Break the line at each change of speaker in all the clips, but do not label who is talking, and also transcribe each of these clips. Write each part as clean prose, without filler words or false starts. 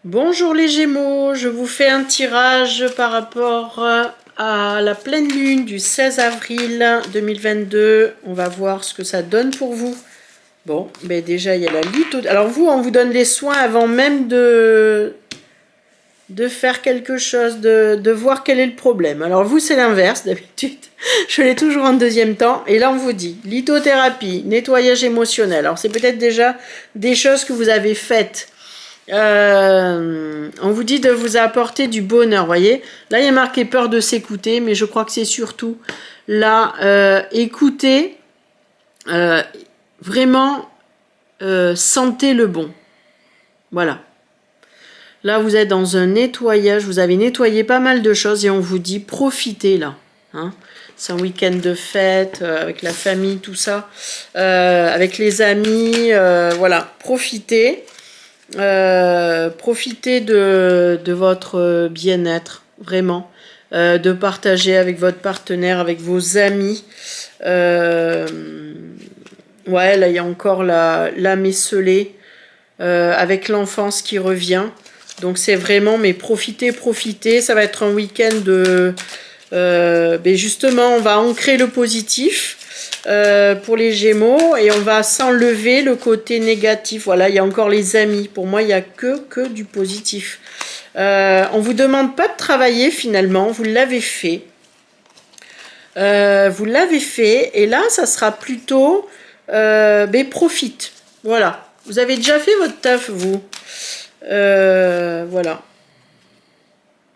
Bonjour les Gémeaux, je vous fais un tirage par rapport à la pleine lune du 16 avril 2022. On va voir ce que ça donne pour vous. Bon, ben déjà il y a la lutte. Alors vous, on vous donne les soins avant même de faire quelque chose, de voir quel est le problème. Alors vous, c'est l'inverse d'habitude. Je l'ai toujours en deuxième temps. Et là, on vous dit lithothérapie, nettoyage émotionnel. Alors c'est peut-être déjà des choses que vous avez faites. On vous dit de vous apporter du bonheur, voyez. Là, il y a marqué peur de s'écouter, mais je crois que c'est surtout là, écouter, vraiment, sentez le bon. Voilà. Là, vous êtes dans un nettoyage, vous avez nettoyé pas mal de choses et on vous dit profitez là. Hein. C'est un week-end de fête, avec la famille, tout ça, avec les amis, voilà, profitez. Profitez de votre bien-être, vraiment. De partager avec votre partenaire, avec vos amis. Ouais, là, il y a encore l'âme esselée, avec l'enfance qui revient. Donc, c'est vraiment, mais profitez, profitez. Ça va être un week-end de... ben justement, on va ancrer le positif. Pour les Gémeaux et on va s'enlever le côté négatif. Voilà, il y a encore les amis. Pour moi, il n'y a que du positif. On ne vous demande pas de travailler finalement, vous l'avez fait. Vous l'avez fait et là, ça sera plutôt profite. Voilà, vous avez déjà fait votre taf, vous. Voilà.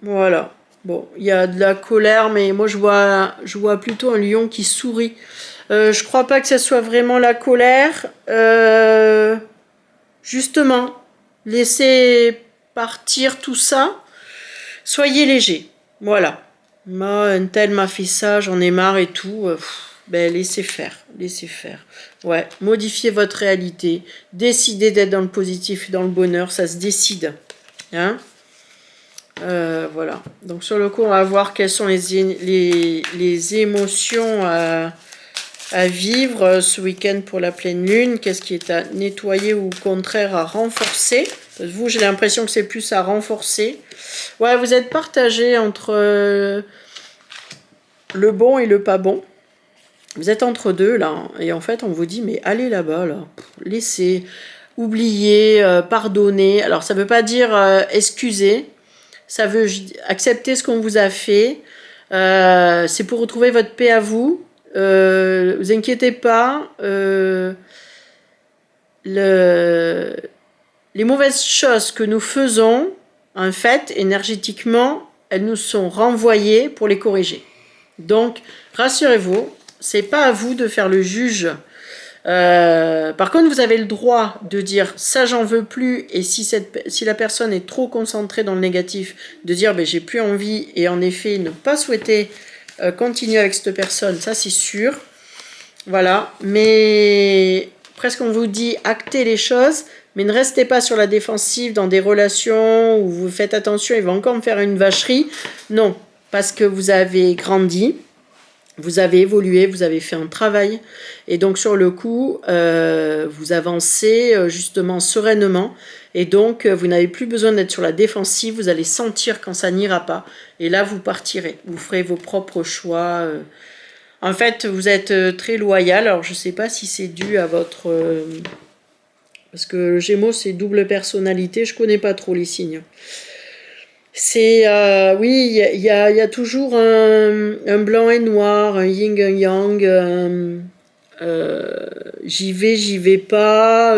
Voilà. Bon, il y a de la colère, mais moi je vois plutôt un lion qui sourit. Je crois pas que ce soit vraiment la colère. Justement, laissez partir tout ça. Soyez léger. Voilà. Moi, un tel m'a fait ça, j'en ai marre et tout. Ben, laissez faire. Laissez faire. Ouais, modifiez votre réalité. Décidez d'être dans le positif et dans le bonheur. Ça se décide. Hein? Voilà. Donc sur le coup, on va voir quelles sont les émotions à vivre ce week-end pour la pleine lune. Qu'est-ce qui est à nettoyer ou au contraire à renforcer? Vous, j'ai l'impression que c'est plus à renforcer. Ouais, vous êtes partagé entre le bon et le pas bon. Vous êtes entre deux là. Et en fait, on vous dit, mais allez là-bas, là. Laissez, oubliez, pardonnez. Alors, ça ne veut pas dire excuser. Ça veut accepter ce qu'on vous a fait. C'est pour retrouver votre paix à vous. Vous inquiétez pas. Les mauvaises choses que nous faisons, en fait, énergétiquement, elles nous sont renvoyées pour les corriger. Donc, rassurez-vous, c'est pas à vous de faire le juge. Par contre, vous avez le droit de dire ça j'en veux plus, et si la personne est trop concentrée dans le négatif, de dire ben, j'ai plus envie, et en effet ne pas souhaiter continuer avec cette personne, ça c'est sûr. Voilà, mais presque on vous dit actez les choses, mais ne restez pas sur la défensive dans des relations où vous faites attention, il va encore me faire une vacherie. Non, parce que vous avez grandi. Vous avez évolué, vous avez fait un travail et donc sur le coup, vous avancez justement sereinement et donc vous n'avez plus besoin d'être sur la défensive, vous allez sentir quand ça n'ira pas et là vous partirez, vous ferez vos propres choix. En fait, vous êtes très loyal, alors je ne sais pas si c'est dû à votre... parce que le Gémeaux c'est double personnalité, je ne connais pas trop les signes. C'est oui, il y a toujours un blanc et noir, un yin, un yang. J'y vais pas.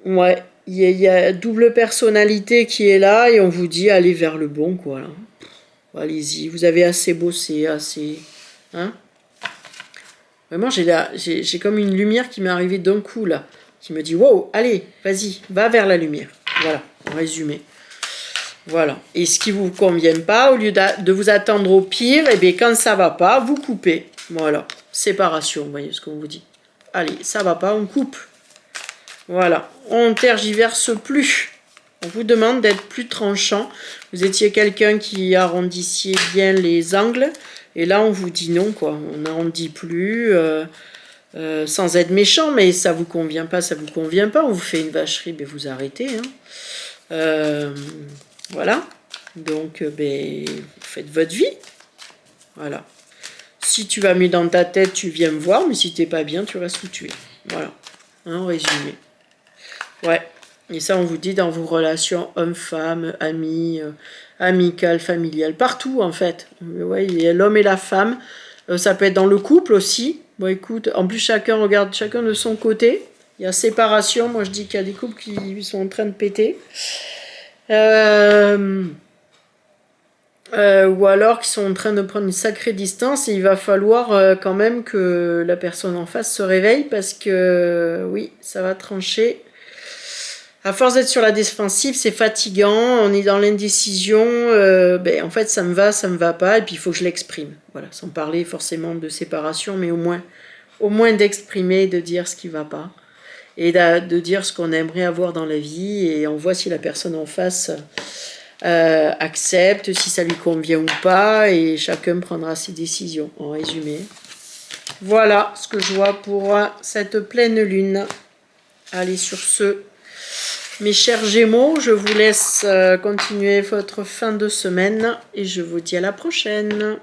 Ouais, il y a double personnalité qui est là et on vous dit allez vers le bon quoi. Là. Allez-y, vous avez assez bossé, assez. Hein? Vraiment, j'ai comme une lumière qui m'est arrivée d'un coup là, qui me dit wow, allez, vas-y, va vers la lumière. Voilà, en résumé. Voilà. Et ce qui ne vous convient pas, au lieu de vous attendre au pire, et bien quand ça ne va pas, vous coupez. Voilà. Séparation, vous voyez ce qu'on vous dit. Allez, ça ne va pas, on coupe. Voilà. On ne tergiverse plus. On vous demande d'être plus tranchant. Vous étiez quelqu'un qui arrondissiez bien les angles. Et là, on vous dit non, quoi. On n'arrondit plus. sans être méchant, mais ça vous convient pas, ça vous convient pas, on vous fait une vacherie, ben vous arrêtez. Hein. Voilà. Donc, ben, vous faites votre vie. Voilà. Si tu vas mieux dans ta tête, tu viens me voir, mais si t'es pas bien, tu restes où tu es. Voilà. Hein, en résumé. Ouais. Et ça, on vous dit dans vos relations hommes-femmes, amis, amicales, familiales, partout en fait. Ouais, il y a l'homme et la femme. Ça peut être dans le couple aussi. Bon, écoute, en plus, chacun regarde chacun de son côté. Il y a séparation. Moi, je dis qu'il y a des couples qui sont en train de péter. Ou alors qui sont en train de prendre une sacrée distance et il va falloir quand même que la personne en face se réveille parce que oui, ça va trancher. À force d'être sur la défensive, c'est fatigant, on est dans l'indécision, ben, en fait ça me va pas, et puis il faut que je l'exprime. Voilà, sans parler forcément de séparation, mais au moins d'exprimer, de dire ce qui va pas, et de dire ce qu'on aimerait avoir dans la vie, et on voit si la personne en face accepte, si ça lui convient ou pas, et chacun prendra ses décisions, en résumé. Voilà ce que je vois pour cette pleine lune. Allez, sur ce, mes chers Gémeaux, je vous laisse continuer votre fin de semaine et je vous dis à la prochaine.